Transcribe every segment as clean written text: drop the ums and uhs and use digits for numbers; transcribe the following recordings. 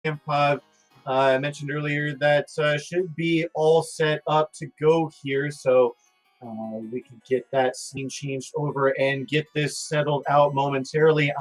Improv. I mentioned earlier that should be all set up to go here, so we can get that scene changed over and get this settled out momentarily.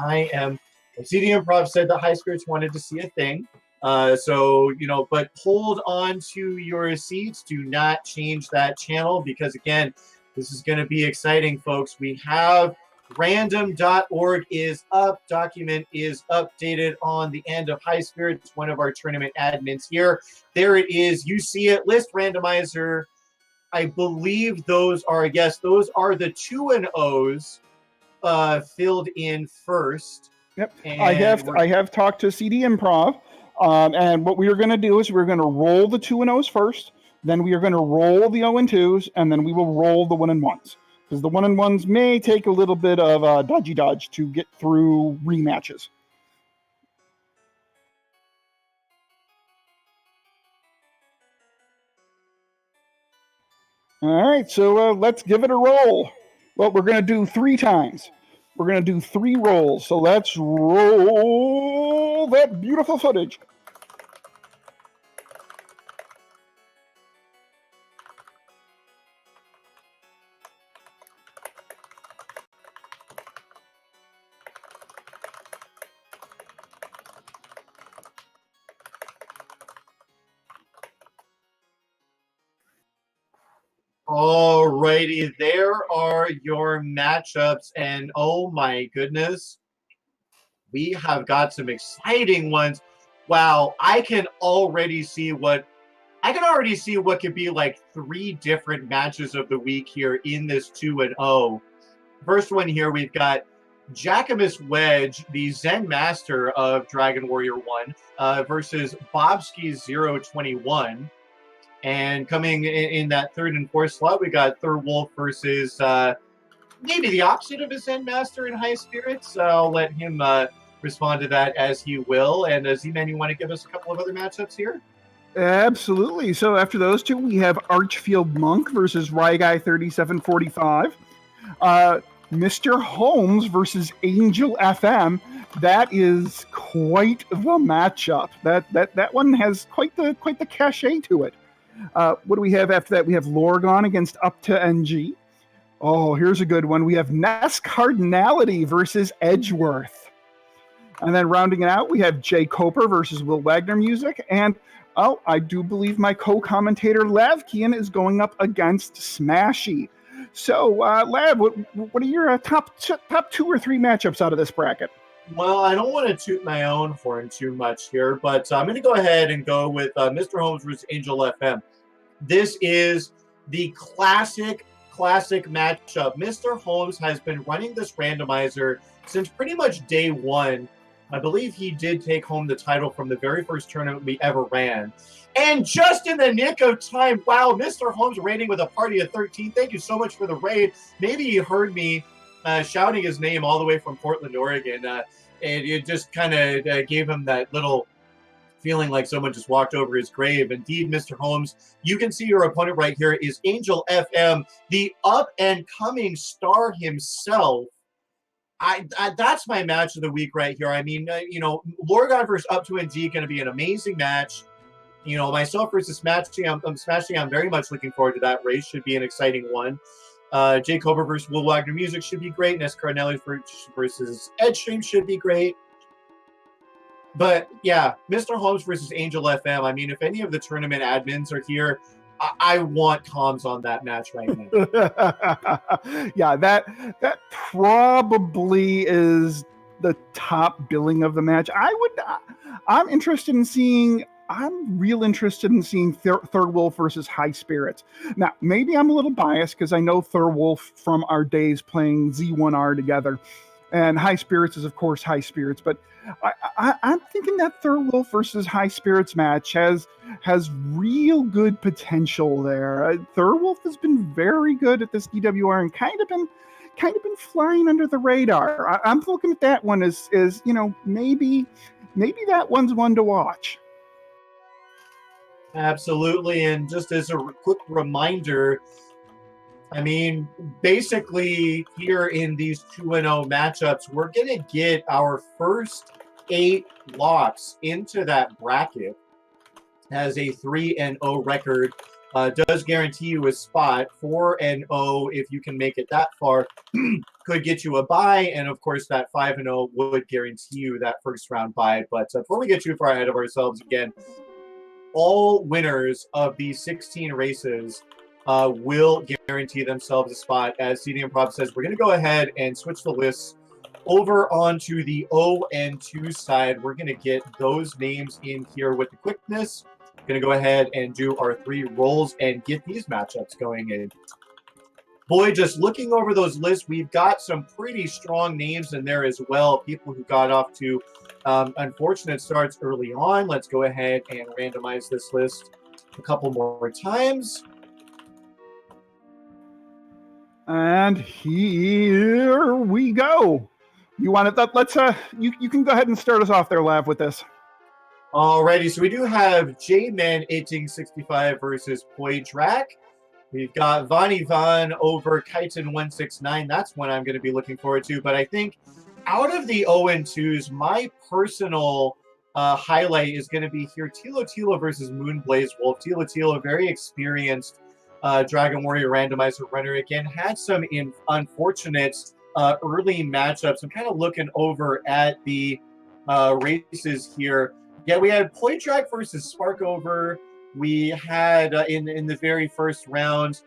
CD Improv said the High Spirits wanted to see a thing. But hold on to your seats. Do not change that channel because, again, this is going to be exciting, folks. We have random.org is up. Document is updated on the end of High Spirits, one of our tournament admins here. There it is. You see it. List randomizer. I believe those are the 2-0s filled in first. Yep. I have talked to CD Improv, and what we are going to do is we're going to roll the 2-0s first, then we are going to roll the 0-2s, and then we will roll the 1-1s. Because the 1-1s may take a little bit of dodge to get through rematches. All right, so let's give it a roll. Well, we're going to do 3 times. We're going to do 3 rolls. So let's roll that beautiful footage. Alrighty, there are your matchups, and oh my goodness, we have got some exciting ones. Wow, I can already see what could be like 3 different matches of the week here in this 2-0. First one here, we've got Jackamus Wedge, the Zen Master of Dragon Warrior 1, versus Bobski 021. And coming in that 3rd and 4th slot, we got Third Wolf versus maybe the opposite of a Zen Master in High Spirits. I'll let him respond to that as he will. And Z-Man, you want to give us a couple of other matchups here? Absolutely. So after those 2, we have Archfield Monk versus Ryguy 3745. Mr. Holmes versus Angel FM. That is quite the matchup. That one has quite the cachet to it. What do we have after that? We have Lorgon against Up to NG. Oh, here's a good one. We have Ness Cardinality versus Edgeworth. And then rounding it out, we have Jay Coper versus Will Wagner Music. And, I do believe my co-commentator Lavkian is going up against Smashy. So, Lav, what are your top 2 or 3 matchups out of this bracket? Well, I don't want to toot my own horn too much here, but I'm going to go ahead and go with Mr. Holmes versus Angel FM. This is the classic matchup. Mr. Holmes has been running this randomizer since pretty much day 1. I believe he did take home the title from the very first tournament we ever ran. And just in the nick of time, wow, Mr. Holmes raiding with a party of 13. Thank you so much for the raid. Maybe he heard me shouting his name all the way from Portland, Oregon. And it just kind of gave him that little feeling like someone just walked over his grave. Indeed, Mr. Holmes, you can see your opponent right here is Angel FM, the up-and-coming star himself. That's my match of the week right here. I mean, Lorgon versus Up to NG going to be an amazing match. Myself versus Smashy, I'm very much looking forward to that race. Should be an exciting one. Jay Cober versus Will Wagner Music should be great. Ness Cardinelli versus Edgestream should be great. But yeah, Mr. Holmes versus Angel FM. I mean, if any of the tournament admins are here, I want comms on that match right now. Yeah, that probably is the top billing of the match. I'm real interested in seeing Third Wolf versus High Spirits. Now, maybe I'm a little biased because I know Third Wolf from our days playing Z1R together. And High Spirits is, of course, High Spirits. But I'm thinking that Third Wolf versus High Spirits match has real good potential there. Third Wolf has been very good at this DWR and kind of been flying under the radar. I'm looking at that one as maybe that one's one to watch. Absolutely. And just as a quick reminder, I mean, basically here in these 2-0 matchups, we're going to get our first 8 locks into that bracket, has a 3-0 record, does guarantee you a spot. 4-0 if you can make it that far could get you a bye, and of course that 5-0 would guarantee you that first round bye. But before we get too far ahead of ourselves again, all winners of these 16 races will guarantee themselves a spot. As CD Improv says, we're going to go ahead and switch the lists over onto the 0-2 side. We're going to get those names in here with the quickness. Going to go ahead and do our 3 rolls and get these matchups going in. Boy, just looking over those lists, we've got some pretty strong names in there as well. People who got off to unfortunate starts early on. Let's go ahead and randomize this list a couple more times. And here we go. You want it? Let's you can go ahead and start us off there, Lav, with this. Alrighty, so we do have J-Man 1865 versus Poydrak. We've got Von Ivan over Kaiton 169. That's one I'm going to be looking forward to. But I think out of the 0-2s, my personal highlight is going to be here Tilo versus Moonblaze Wolf. Tilo, very experienced Dragon Warrior randomizer runner. Again, had some unfortunate early matchups. I'm kind of looking over at the races here. Yeah, we had Poydrak versus Sparkover. We had in the very first round,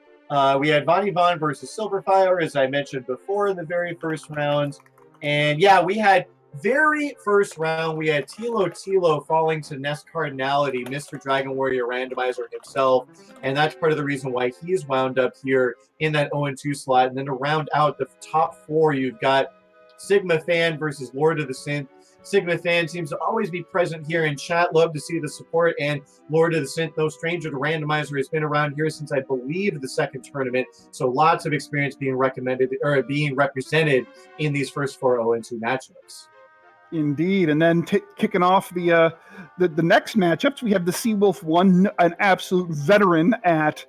we had Von Ivan versus Silverfire, as I mentioned before in the very first round. And yeah, we had very first round, we had Tilo falling to Nest Cardinality, Mr. Dragon Warrior randomizer himself. And that's part of the reason why he's wound up here in that 0-2 slot. And then to round out the top 4, you've got Sigma Fan versus Lord of the Synth. Sigma Fan seems to always be present here in chat. Love to see the support. And Lord of the Synth, no stranger to randomizer, has been around here since I believe the second tournament. So lots of experience being recommended or being represented in these first 4 0-2 matchups. Indeed, and then kicking off the next matchups, we have the Seawolf 1, an absolute veteran at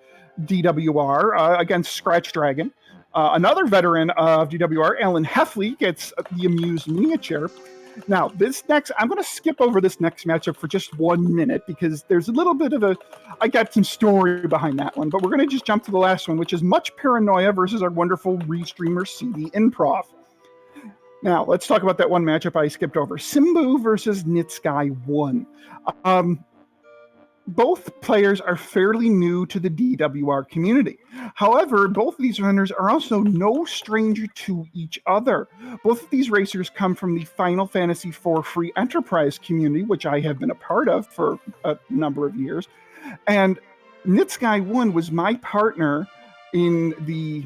DWR against Scratch Dragon. Another veteran of DWR, Alan Heffley, gets the Amused Miniature. Now, I'm going to skip over this next matchup for just 1 minute because there's a little bit of I got some story behind that one, but we're going to just jump to the last one, which is Much Paranoia versus our wonderful restreamer CD Improv. Now, let's talk about that one matchup I skipped over. Simbu versus Nitsky 1. Both players are fairly new to the DWR community. However, both of these runners are also no stranger to each other. Both of these racers come from the Final Fantasy IV Free Enterprise community, which I have been a part of for a number of years. And Nitsky 1 was my partner in the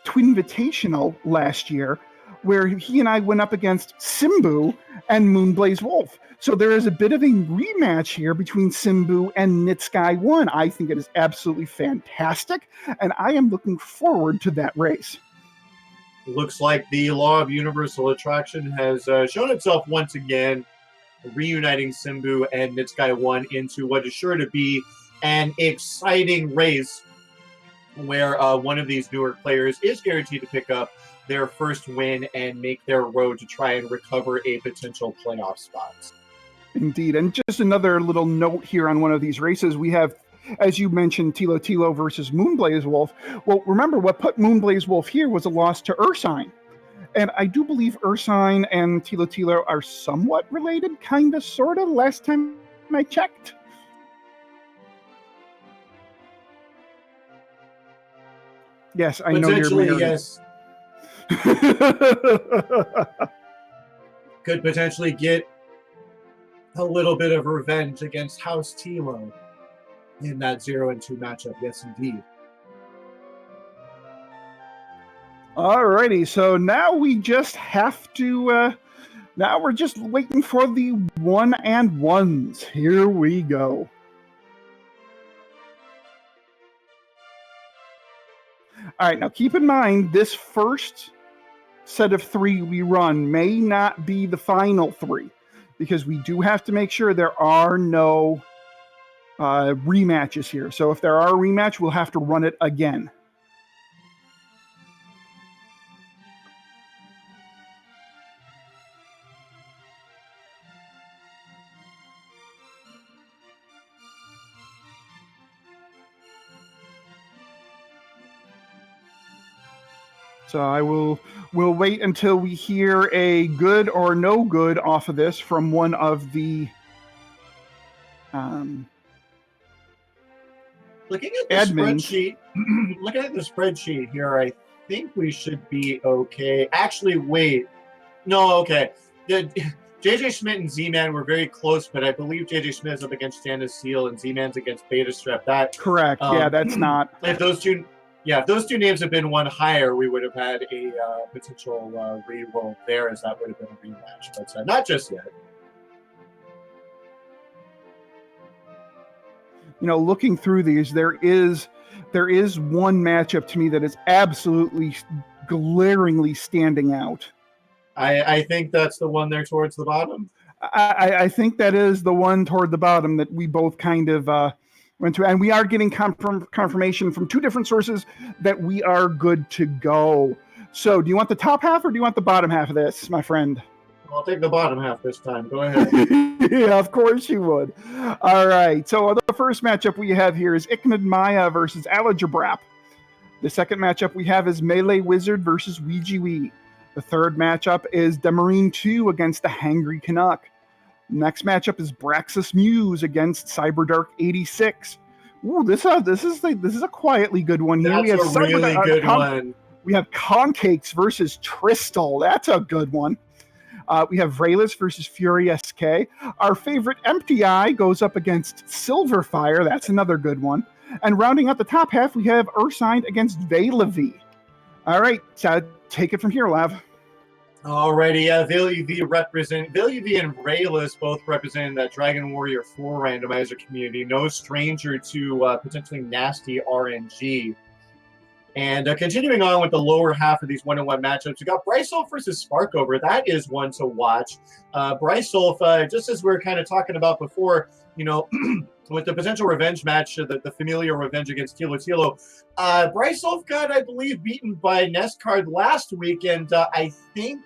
Twinvitational last year, where he and I went up against Simbu and Moonblaze Wolf. So there is a bit of a rematch here between Simbu and Nitsky 1. I think it is absolutely fantastic, and I am looking forward to that race. Looks like the law of universal attraction has shown itself once again, reuniting Simbu and Nitsky 1 into what is sure to be an exciting race where one of these newer players is guaranteed to pick up their first win and make their road to try and recover a potential playoff spot. Indeed. And just another little note here on one of these races, we have, as you mentioned, Tilo versus Moonblaze Wolf. Well, remember, what put Moonblaze Wolf here was a loss to Ursine. And I do believe Ursine and Tilo are somewhat related, kind of, sort of, last time I checked. Yes, I know you're married. Yes. Could potentially get a little bit of revenge against House Tilo in that 0-2 matchup. Yes, indeed. Alrighty, so now we just have to, now we're just waiting for the 1-1s. Here we go. All right, now keep in mind, this first set of 3 we run may not be the final 3, because we do have to make sure there are no rematches here. So if there are a rematch, we'll have to run it again. So we'll wait until we hear a good or no good off of this from one of the looking at the admins. spreadsheet here, I think we should be okay. Actually, wait. No, okay. JJ Schmidt and Z-Man were very close, but I believe JJ Schmidt is up against Janice Seal and Z-Man's against Beta Strep. That Correct. Yeah, that's not. If those two names had been one higher, we would have had a potential re-roll there, as that would have been a rematch, but not just yet. Looking through these, there is one matchup to me that is absolutely glaringly standing out. I think that's the one there towards the bottom. I think that is the one toward the bottom that we both kind of went to, and we are getting confirmation from two different sources that we are good to go. So, do you want the top half or do you want the bottom half of this, my friend? I'll take the bottom half this time. Go ahead. Yeah, of course you would. All right. So the first matchup we have here is Iknad Maya versus Alajabrap. The second matchup we have is Melee Wizard versus Ouija Wee. The third matchup is Demarine 2 against the Hangry Canuck. Next matchup is Braxis Muse against Cyberdark 86. Ooh, this is a quietly good one here. That's a really good one. We have Concakes versus Tristal. That's a good one. We have Rayless versus Fury SK. Our favorite Empty Eye goes up against Silverfire. That's another good one. And rounding out the top half, we have Ursine against Veilavie. All right, so take it from here, Lav. Alrighty, yeah, Veilavie and Rayless both representing that Dragon Warrior 4 randomizer community. No stranger to potentially nasty RNG. And continuing on with the lower half of these one-on-one matchups, we got Brysolf versus Sparkover. That is one to watch. Brysolf, just as we were kind of talking about before, with the potential revenge match, the familiar revenge against Tilo Tilo, Brysolf got, I believe, beaten by Nescard last week, and I think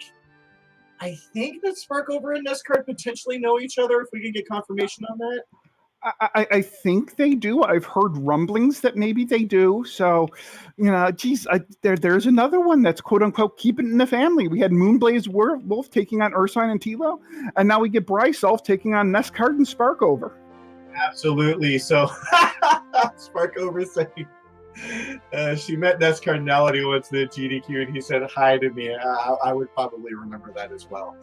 that Sparkover and Nescard potentially know each other, if we can get confirmation on that. I think they do. I've heard rumblings that maybe they do. So, there's another one that's quote unquote keeping it in the family. We had Moonblaze Wolf taking on Ursine and Tilo, and now we get Brysolf taking on Nescard and Sparkover. Absolutely. So, Sparkover saying she met Nescardinality once in the GDQ, and he said hi to me. I would probably remember that as well.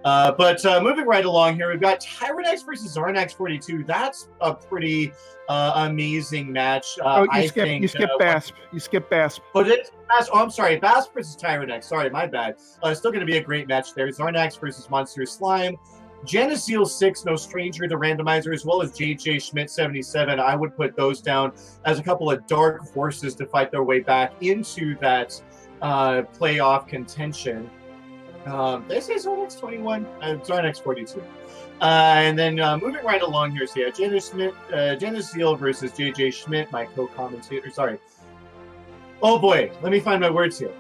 But moving right along here, we've got Tyrannex versus Zarnax 42. That's a pretty amazing match. You skip Basp. You skip Basp. Oh, I'm sorry. Basp versus Tyrannex. Sorry, my bad. Still going to be a great match there. Zarnax versus Monster Slime. Geneseel 6, no stranger to Randomizer, as well as JJ Schmidt 77. I would put those down as a couple of dark horses to fight their way back into that playoff contention. Did I say Zarnax 21? Zarnax 42. And then moving right along here, so yeah, Geneseel versus JJ Schmidt, my co-commentator. Sorry. Oh boy, let me find my words here.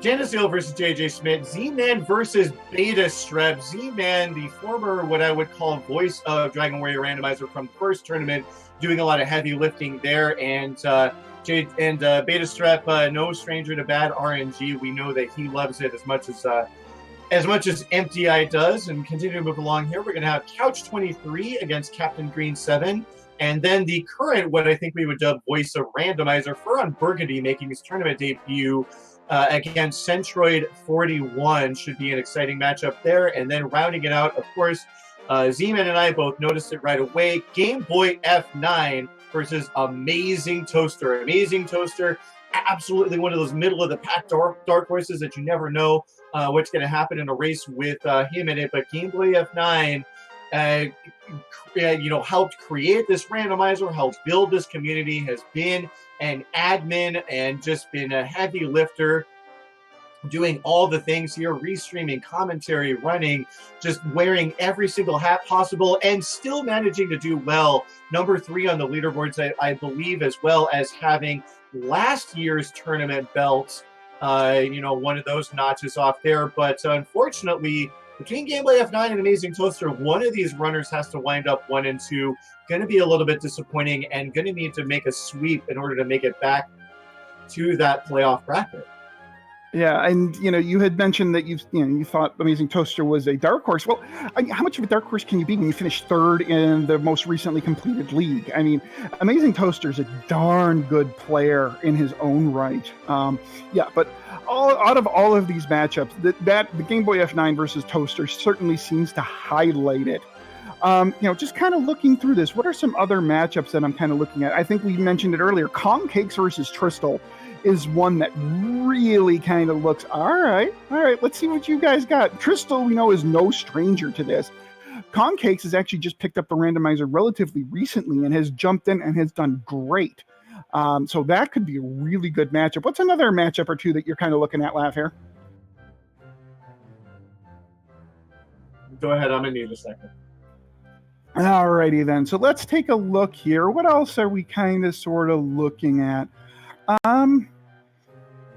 Geneseel versus JJ Schmidt, Z-Man versus Beta Strep. Z-Man, the former, what I would call voice of Dragon Warrior Randomizer from the first tournament, doing a lot of heavy lifting there, and Beta Strep, no stranger to bad RNG. We know that he loves it as much as Empty Eye does. And continue to move along here, we're going to have Couch 23 against Captain Green 7. And then the current, what I think we would dub voice of Randomizer, Furon Burgundy, making his tournament debut against Centroid 41. Should be an exciting matchup there. And then rounding it out, of course, Z-Man and I both noticed it right away. Game Boy F9 versus Amazing Toaster. Amazing Toaster, absolutely one of those middle-of-the-pack dark horses that you never know what's going to happen in a race with him in it. But Game Boy F9 helped create this randomizer, helped build this community, has been an admin and just been a heavy lifter, doing all the things here, restreaming, commentary, running, just wearing every single hat possible, and still managing to do well. Number 3 on the leaderboards, I believe, as well as having last year's tournament belt, one of those notches off there. But unfortunately, between Game Boy F9 and Amazing Toaster, one of these runners has to wind up 1 and 2. Going to be a little bit disappointing and going to need to make a sweep in order to make it back to that playoff bracket. Yeah, and you had mentioned that you thought Amazing Toaster was a dark horse. Well, how much of a dark horse can you be when you finish third in the most recently completed league? I mean, Amazing Toaster is a darn good player in his own right. Yeah, but out of all of these matchups, the Game Boy F9 versus Toaster certainly seems to highlight it. Just kind of looking through this, what are some other matchups that I'm kind of looking at? I think we mentioned it earlier. Kong Cakes versus Tristal is one that really kind of looks, all right, let's see what you guys got. Tristal, we know, is no stranger to this. Kong Cakes has actually just picked up the randomizer relatively recently and has jumped in and has done great. So that could be a really good matchup. What's another matchup or two that you're kind of looking at, Lav, here? Go ahead, I'm going to need a second. Alrighty then. So let's take a look here. What else are we kind of sort of looking at?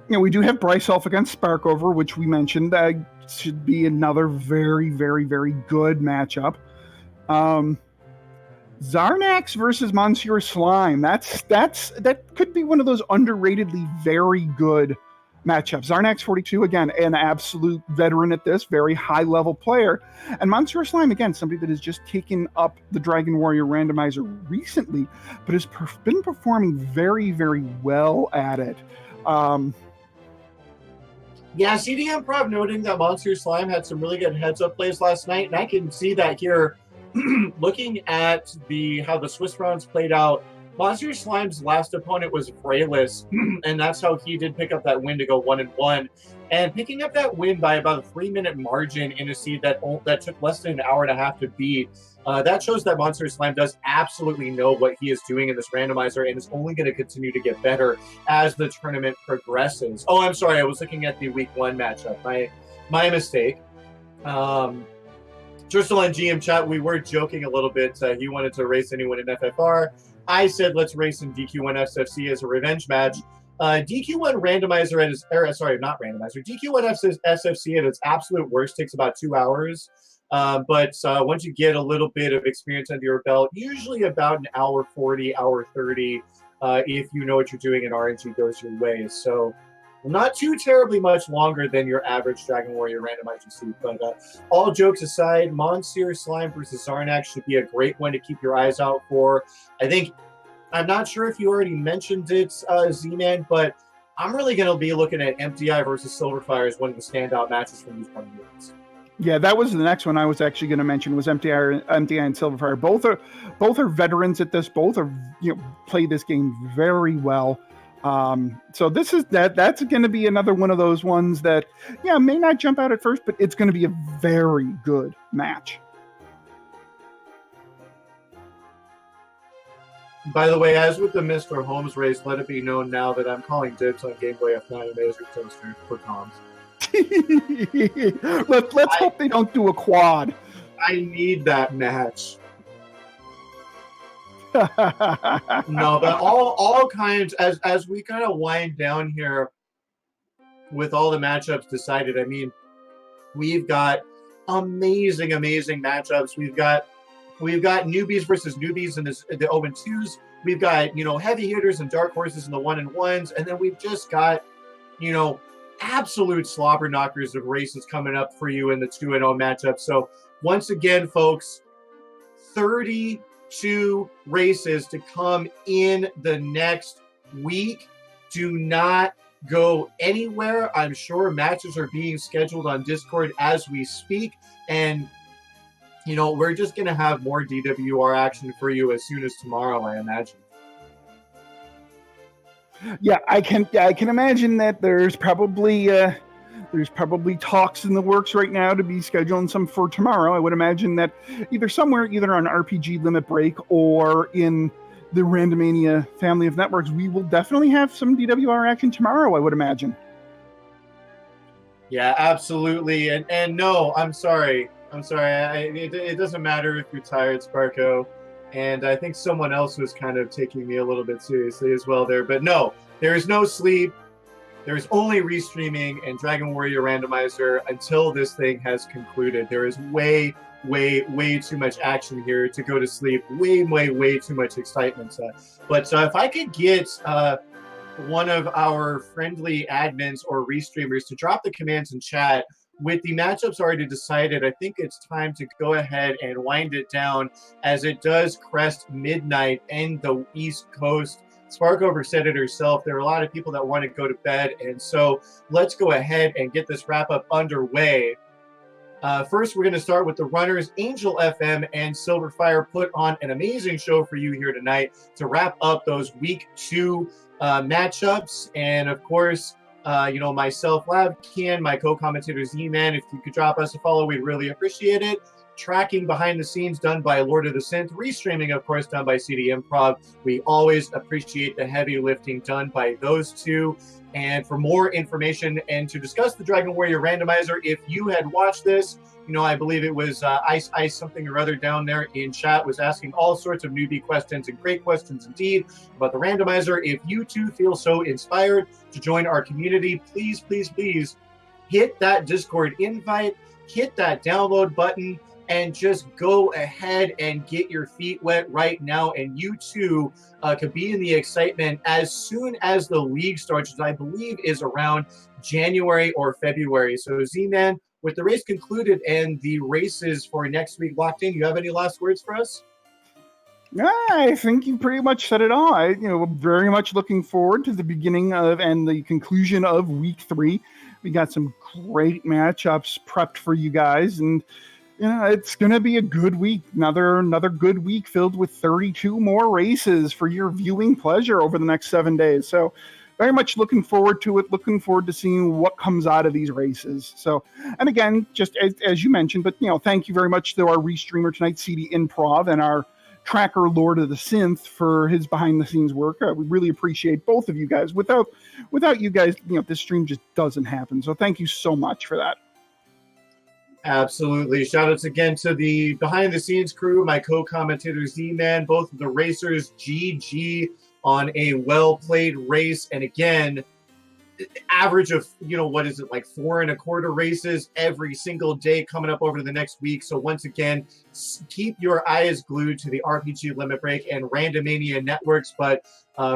We do have Bryce Elf against Sparkover, which we mentioned. That should be another very, very, very good matchup. Zarnax versus Monsieur Slime. That could be one of those underratedly very good matchups. Zarnax 42, again, an absolute veteran at this, very high-level player. And Monsieur Slime, again, somebody that has just taken up the Dragon Warrior randomizer recently, but has been performing very, very well at it. Yeah, CDM Prov noting that Monsieur Slime had some really good heads-up plays last night, and I can see that here. Looking at how the Swiss rounds played out, Monsieur Slime's last opponent was Freylis, and that's how he did pick up that win to go 1-1. And picking up that win by about a 3-minute margin in a seed that took less than an hour and a half to beat, that shows that Monsieur Slime does absolutely know what he is doing in this randomizer and is only going to continue to get better as the tournament progresses. Oh, I'm sorry. I was looking at the week 1 matchup. My mistake. Tristal and GM chat, we were joking a little bit. He wanted to race anyone in FFR. I said, let's race in DQ1 SFC as a revenge match. DQ1 randomizer at its, not randomizer. DQ1 SFC at its absolute worst takes about 2 hours. But once you get a little bit of experience under your belt, usually about an hour 40, hour 30, if you know what you're doing and RNG goes your way. So not too terribly much longer than your average Dragon Warrior randomizer seat. But all jokes aside, Monsieur Slime versus Zarnax should be a great one to keep your eyes out for. I'm not sure if you already mentioned it, Z-Man, but I'm really going to be looking at MTI versus Silverfire as one of the standout matches from these coming years. Yeah, that was the next one I was actually going to mention was MTI and Silverfire. Both are veterans at this. Both are play this game very well. So that's going to be another one of those ones that may not jump out at first, but it's going to be a very good match. By the way, as with the Mr. Holmes race, let it be known now that I'm calling dibs on Game Boy F9 and Amazing Toaster for comms. Let's hope they don't do a quad. I need that match. No, but all kinds, as we kind of wind down here with all the matchups decided, I mean, we've got amazing matchups. We've got newbies versus newbies in the 0-2s. We've got, heavy hitters and dark horses in the 1-1s. And then we've just got, absolute slobber knockers of races coming up for you in the 2-0 matchup. So once again, folks, 32 races to come in the next week. Do not go anywhere. I'm sure matches are being scheduled on Discord as we speak. And we're just going to have more DWR action for you as soon as tomorrow, I imagine. Yeah, I can imagine that there's probably talks in the works right now to be scheduling some for tomorrow. I would imagine that either on RPG Limit Break or in the Randomania family of networks, we will definitely have some DWR action tomorrow, I would imagine. Yeah, absolutely. And no, I'm sorry. It doesn't matter if you're tired, Sparko. And I think someone else was kind of taking me a little bit seriously as well there. But no, there is no sleep. There is only restreaming and Dragon Warrior Randomizer until this thing has concluded. There is way too much action here to go to sleep. Way too much excitement. But if I could get one of our friendly admins or restreamers to drop the commands in chat. With the matchups already decided, I think it's time to go ahead and wind it down as it does crest midnight in the East Coast. Sparkover said it herself. There are a lot of people that want to go to bed, and so let's go ahead and get this wrap-up underway. First, we're going to start with the runners. Angel FM and Silverfire put on an amazing show for you here tonight to wrap up those week 2 matchups. And of course, myself, Lavkian, my co-commentator Z-Man, if you could drop us a follow, we'd really appreciate it. Tracking behind the scenes done by Lord of the Synth. Restreaming, of course, done by CD Improv. We always appreciate the heavy lifting done by those two. And for more information and to discuss the Dragon Warrior Randomizer, if you had watched this, I believe it was Ice something or other down there in chat was asking all sorts of newbie questions and great questions indeed about the Randomizer. If you too feel so inspired to join our community, please, please, please hit that Discord invite, hit that download button, and just go ahead and get your feet wet right now. And you too could be in the excitement as soon as the league starts, which I believe is around January or February. So Z-Man, with the race concluded and the races for next week locked in, you have any last words for us? I think you pretty much said it all. Very much looking forward to the beginning of and the conclusion of week 3. We got some great matchups prepped for you guys, and it's going to be a good week. Another good week filled with 32 more races for your viewing pleasure over the next 7 days. So very much looking forward to it. Looking forward to seeing what comes out of these races. So, and again, just as you mentioned, but thank you very much to our restreamer tonight, CD Improv, and our tracker Lord of the Synth for his behind the scenes work. We really appreciate both of you guys. Without you guys, this stream just doesn't happen. So thank you so much for that. Absolutely. Shout outs again to the behind the scenes crew, my co-commentator Z-Man, both of the racers, GG on a well-played race. And again, average of, what is it, like 4 1/4 races every single day coming up over the next week. So once again, keep your eyes glued to the RPG Limit Break and Randomania networks. But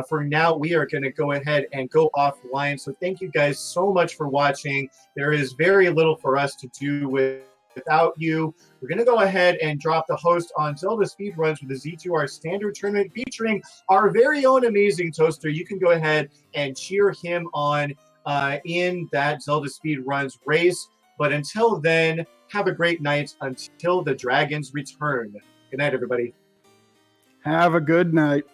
for now, we are going to go ahead and go offline. So thank you guys so much for watching. There is very little for us to do without you. We're going to go ahead and drop the host on Zelda Speedruns with the Z2R Standard Tournament featuring our very own amazing toaster. You can go ahead and cheer him on in that Zelda Speedruns race. But until then, have a great night until the dragons return. Good night, everybody. Have a good night.